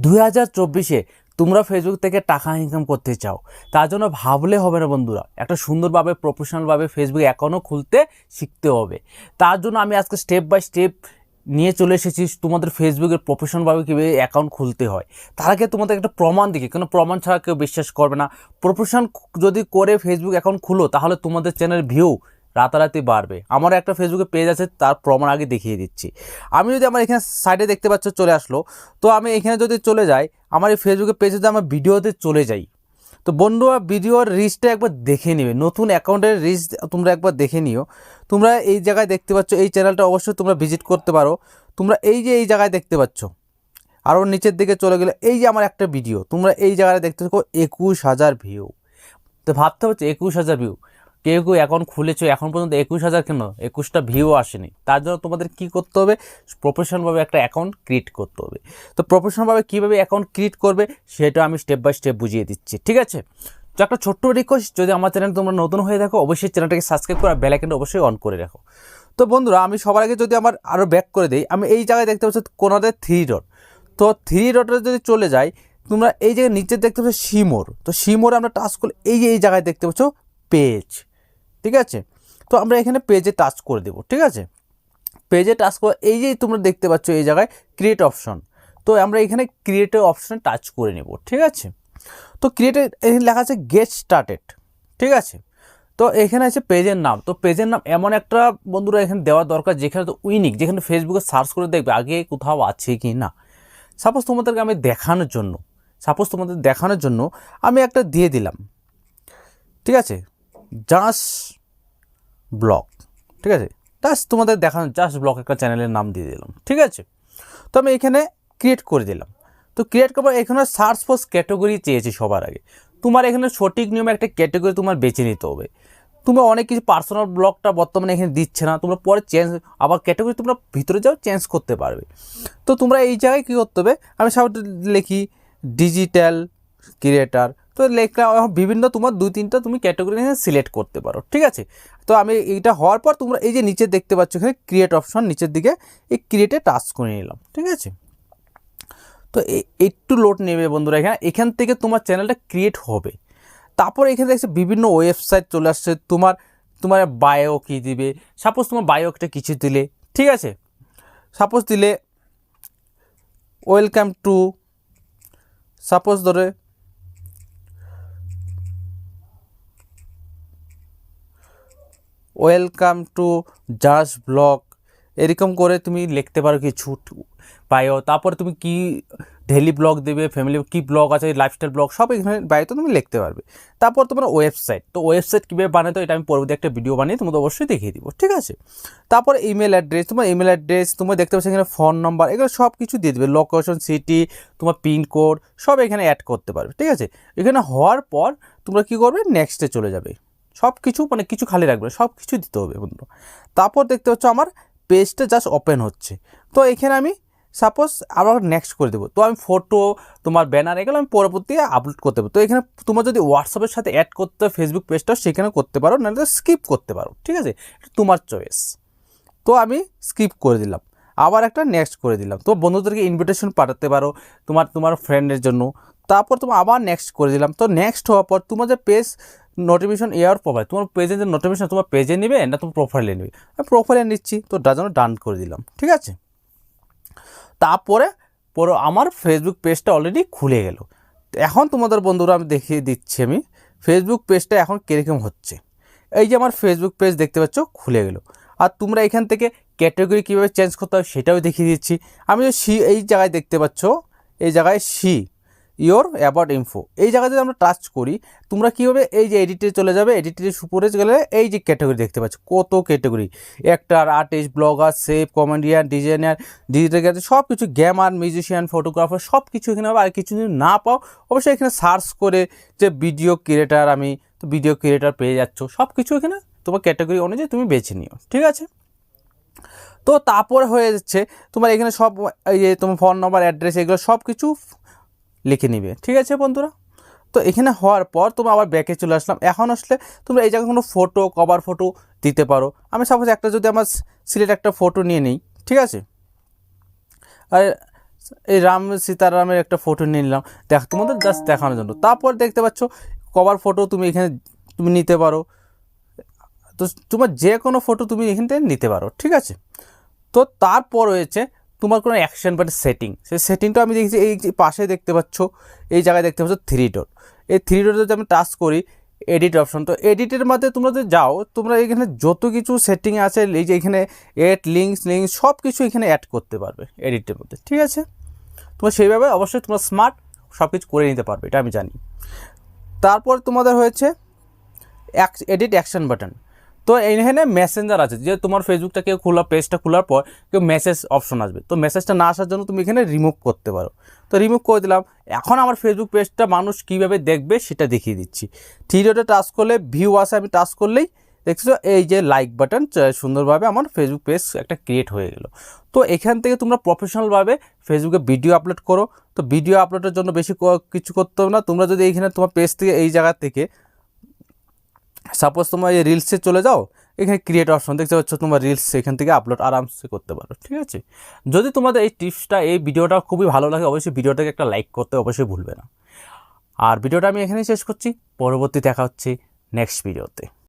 2024-এ তোমরা ফেসবুক থেকে টাকা ইনকাম করতে চাও, তার জন্য ভাবলে হবে না বন্ধুরা, একটা সুন্দরভাবে প্রফেশনালভাবে ফেসবুক অ্যাকাউন্টও খুলতে শিখতে হবে। তার জন্য আমি আজকে স্টেপ বাই স্টেপ নিয়ে চলে এসেছি তোমাদের ফেসবুকের প্রফেশনালভাবে কীভাবে অ্যাকাউন্ট খুলতে হয়। তার আগে তোমাদের একটা প্রমাণ দিকে, কোনো প্রমাণ ছাড়া কেউ বিশ্বাস করবে না। প্রফেশন যদি করে ফেসবুক অ্যাকাউন্ট খুলো তাহলে তোমাদের চ্যানেল ভিউ রাতারাতি বাড়বে। আমার একটা ফেসবুকে পেজ আছে, তার প্রমাণ আগে দেখিয়ে দিচ্ছি। আমি যদি আমার এখানে সাইডে দেখতে পাচ্ছ চলে আসলো, তো আমি এখানে যদি চলে যাই আমার এই ফেসবুকের পেজে যদি আমার ভিডিওতে চলে যাই, তো বন্ধুরা ভিডিওর রিচটা একবার দেখে নেবে। নতুন অ্যাকাউন্টের রিচ তোমরা একবার দেখে নিও। তোমরা এই জায়গায় দেখতে পাচ্ছ, এই চ্যানেলটা অবশ্যই তোমরা ভিজিট করতে পারো। তোমরা এই যে এই জায়গায় দেখতে পাচ্ছ, আরও নিচের দিকে চলে গেলে এই যে আমার একটা ভিডিও, তোমরা এই জায়গায় দেখতে পাচ্ছ 21,000 ভিউ। তো ভাবতে হচ্ছে 21,000 ভিউ, কেউ কেউ অ্যাকাউন্ট খুলেছো এখন পর্যন্ত 21,000 কেন, 21টা ভিউ আসেনি। তার জন্য তোমাদের কি করতে হবে, প্রফেশনালভাবে একটা অ্যাকাউন্ট ক্রিয়েট করতে হবে। তো প্রফেশনালভাবে কীভাবে অ্যাকাউন্ট ক্রিয়েট করবে সেটা আমি স্টেপ বাই স্টেপ বুঝিয়ে দিচ্ছি, ঠিক আছে? তো একটা ছোট্ট রিকোয়েস্ট, যদি আমার চ্যানেল তোমরা নতুন হয়ে থাকো অবশ্যই চ্যানেলটাকে সাবস্ক্রাইব করে বেল আইকনটা অবশ্যই অন করে রাখো। তো বন্ধুরা আমি সবার আগে যদি আমার আরও ব্যাক করে দিই, আমি এই জায়গায় দেখতে পাচ্ছি কোনাতে 3 ডট। তো 3 ডটে যদি চলে যাই, তোমরা এই জায়গায় নিচে দেখতে পাচ্ছ সিমোর। তো সিমোরে আমরা টাচ করলে এই যে এই জায়গায় দেখতে পাচ্ছ পেজ, ঠিক আছে? তো আমরা এখানে পেজে টাচ করে দেব, ঠিক আছে? পেজে টাচ করে এই যে তোমরা দেখতে পাচ্ছ এই জায়গায় ক্রিয়েট অপশন, তো আমরা এখানে ক্রিয়েটিভ অপশনে টাচ করে নেব, ঠিক আছে? তো ক্রিয়েটিভ এখানে লেখা আছে গেট স্টার্টেড, ঠিক আছে? তো এখানে আছে পেজের নাম। তো পেজের নাম এমন একটা বন্ধুরা এখানে দেওয়া দরকার যেখানে তো ইউনিক, যেখানে ফেসবুকে সার্চ করে দেখবে আগে কোথাও আছে কি না। সাপোজ তোমাদেরকে আমি দেখানোর জন্য আমি একটা দিয়ে দিলাম, ঠিক আছে? জাস্ট ব্লগ, ঠিক আছে? জাস্ট তোমাদের দেখানো জাস্ট ব্লগ একটা চ্যানেলের নাম দিয়ে দিলাম, ঠিক আছে? তো আমি এখানে ক্রিয়েট করে দিলাম। তো ক্রিয়েট করার এখানে সার্চ ফর ক্যাটাগরি চেয়েছি সবার আগে। তোমার এখানে সঠিক নিয়মে একটা ক্যাটাগরি তোমার বেছে নিতে হবে। তুমি অনেক কিছু পার্সোনাল ব্লগটা বর্তমানে এখানে দিচ্ছে না, তোমরা পরে চেঞ্জ আবার ক্যাটাগরি তোমরা ভিতরে যাও চেঞ্জ করতে পারবে। তো তোমরা এই জায়গায় কী করতে হবে, আমি সব লিখি ডিজিটাল ক্রিয়েটার। তো লেখলাম, এখন বিভিন্ন তোমার 2-3টা তুমি ক্যাটাগরি এখানে সিলেক্ট করতে পারো, ঠিক আছে? তো আমি এইটা হওয়ার পর তোমরা এই যে নিচে দেখতে পাচ্ছ এখানে ক্রিয়েট অপশন, নিচের দিকে এই ক্রিয়েটে টাচ করে নিলাম, ঠিক আছে? তো একটু লোড নেবে বন্ধুরা, এখান থেকে তোমার চ্যানেলটা ক্রিয়েট হবে। তারপর এখানে দেখছে বিভিন্ন ওয়েবসাইট চলে আসছে। তোমার বায়ো কী দিবে, সাপোজ তোমার বায়ো একটা কিছু দিলে, ঠিক আছে? সাপোজ দিলে ওয়েলকাম টু, সাপোজ ধরে ওয়েলকাম টু জাস্ট ব্লগ, এরকম করে তুমি লিখতে পারো কিছু বায়ো। তারপরে তুমি কি ডেইলি ব্লগ দেবে, ফ্যামিলি কী ব্লগ আছে, লাইফস্টাইল ব্লগ, সব এখানে বায়োতে তুমি লিখতে পারবে। তারপর তোমার ওয়েবসাইট, তো ওয়েবসাইট কীভাবে বানাতো এটা আমি পরবর্তী একটা ভিডিও বানিয়ে তোমাদের অবশ্যই দেখিয়ে দিব, ঠিক আছে? তারপর ইমেল অ্যাড্রেস, তোমার ইমেল অ্যাড্রেস তোমরা দেখতে পাচ্ছ এখানে, ফোন নাম্বার, এগুলো সব কিছু দিয়ে দেবে, লোকেশন, সিটি, তোমার পিনকোড সব এখানে অ্যাড করতে পারবে, ঠিক আছে? এখানে হওয়ার পর তোমরা কী করবে, নেক্সটে চলে যাবে। সব কিছু মানে কিছু খালি রাখবে, সব কিছু দিতে হবে বন্ধু। তারপর দেখতে পাচ্ছ আমার পেজটা জাস্ট ওপেন হচ্ছে। তো এখানে আমি সাপোজ আবার নেক্সট করে দেবো। তো আমি ফটো, তোমার ব্যানার, এগুলো আমি পরবর্তী আপলোড করতে পারবো। তো এখানে তোমার যদি হোয়াটসঅ্যাপের সাথে অ্যাড করতে হয় ফেসবুক পেজটা, সেখানে করতে পারো, নাহলে স্কিপ করতে পারো, ঠিক আছে? তোমার চয়েস। তো আমি স্কিপ করে দিলাম, আবার একটা নেক্সট করে দিলাম। তো বন্ধুদেরকে ইনভিটেশন পাঠাতে পারো তোমার ফ্রেন্ডের জন্য। তারপর তোমার আবার নেক্সট করে দিলাম। তো নেক্সট হওয়ার পর তোমার যে পেজ নোটিফিকেশন এয়ার পাবে, তোমার পেজে যে নোটিফিকেশন তোমার পেজে নেবে না তোমার প্রোফাইলে নেবে, আমি প্রোফাইলে নিচ্ছি, তো তার জন্য ডান করে দিলাম, ঠিক আছে? তারপরে আমার ফেসবুক পেজটা অলরেডি খুলে গেল। এখন তোমাদের বন্ধুরা আমি দেখিয়ে দিচ্ছি আমি ফেসবুক পেজটা এখন কীরকম হচ্ছে। এই যে আমার ফেসবুক পেজ দেখতে পাচ্ছ খুলে গেল। আর তোমরা এখান থেকে ক্যাটাগরি কীভাবে চেঞ্জ করতে হয় সেটাও দেখিয়ে দিচ্ছি। আমি এই জায়গায় দেখতে পাচ্ছ, এই জায়গায় ইয়োর অ্যাবাউট ইনফো, এই জায়গায় যদি আমরা টাচ করি, তোমরা কীভাবে এই যে এডিটে চলে যাবে, এডিটের উপরে গেলে এই যে ক্যাটাগরি দেখতে পাচ্ছ, কত category, actor, artist, blogger, chef, comedian, designer, digital, সব কিছু, গেমার, মিউজিশিয়ান, ফটোগ্রাফার, সব কিছু এখানে হবে। আর কিছু যদি না পাও অবশ্যই এখানে সার্চ করে যে ভিডিও ক্রিয়েটার, আমি তো ভিডিও ক্রিয়েটার পেয়ে যাচ্ছ, সব কিছু এখানে তোমার ক্যাটাগরি অনুযায়ী তুমি বেছে নিও, ঠিক আছে? তো তারপরে হয়ে যাচ্ছে তোমার এখানে সব এই যে তোমার ফোন নাম্বার, অ্যাড্রেস, এগুলো সব কিছু লিখে নিবে, ঠিক আছে বন্ধুরা? তো এখানে হওয়ার পর তোমরা আবার ব্যাকে চলে আসলাম। এখন আসলে তোমরা এই জায়গায় কোনো ফটো, কভার ফটো দিতে পারো। আমি সাপোজ একটা যদি আমার সিলেক্ট একটা ফটো নিয়ে নিই, ঠিক আছে? আর এই রাম সীতারামের একটা ফটো নিয়ে নিলাম, তোমাদের জাস্ট দেখানোর জন্য। তারপর দেখতে পাচ্ছ কভার ফটো তুমি এখানে তুমি নিতে পারো। তো তোমার যে কোনো ফটো তুমি এখান থেকে নিতে পারো, ঠিক আছে। তো তারপর রয়েছে তোমার কোনো অ্যাকশন বাট সেটিং। সেই সেটিংটা আমি দেখছি এই যে পাশে দেখতে পাচ্ছ, এই জায়গায় দেখতে পাচ্ছ 3 ডট। এই 3 ডটে যদি আমি টাচ করি এডিট অপশন, তো এডিটের মধ্যে তোমরা যদি যাও, তোমরা এখানে যত কিছু সেটিং আছে, এই যে এখানে এড লিঙ্কস সব কিছু এখানে অ্যাড করতে পারবে এডিটের মধ্যে, ঠিক আছে। তোমরা সেইভাবে অবশ্যই তোমরা স্মার্ট সব কিছু করে নিতে পারবে, এটা আমি জানি। তারপর তোমাদের হয়েছে এডিট অ্যাকশন বাটন। তো এইখানে মেসেঞ্জার আছে, যে তোমার ফেসবুকটা কেউ পেজটা খোলার পর কেউ মেসেজ অপশন আসবে, তো মেসেজটা না আসার জন্য তুমি এখানে রিমুভ করতে পারো। তো রিমুভ করে দিলাম। এখন আমার ফেসবুক পেজটা মানুষ কীভাবে দেখবে সেটা দেখিয়ে দিচ্ছি। 3 ডটে টাচ করলে ভিউ আসে, আমি টাচ করলেই দেখছো এই যে লাইক বাটন, সুন্দরভাবে আমার ফেসবুক পেজ একটা ক্রিয়েট হয়ে গেল। তো এখান থেকে তোমরা প্রফেশনালভাবে ফেসবুকে ভিডিও আপলোড করো। তো ভিডিও আপলোডের জন্য বেশি কিছু করতে হবে না। তোমরা যদি এইখানে তোমার পেজ থেকে এই জায়গা থেকে সাপোজ তোমার এই রিলসে চলে যাও, এখানে ক্রিয়েট অপশন দেখতে পাচ্ছ, তোমার রিলস এখান থেকে আপলোড আরামসে করতে পারো, ঠিক আছে। যদি তোমাদের এই টিপসটা, এই ভিডিওটা খুবই ভালো লাগে, অবশ্যই ভিডিওটাকে একটা লাইক করতে অবশ্যই ভুলবে না। আর ভিডিওটা আমি এখানেই শেষ করছি, পরবর্তী দেখা হচ্ছে নেক্সট ভিডিওতে।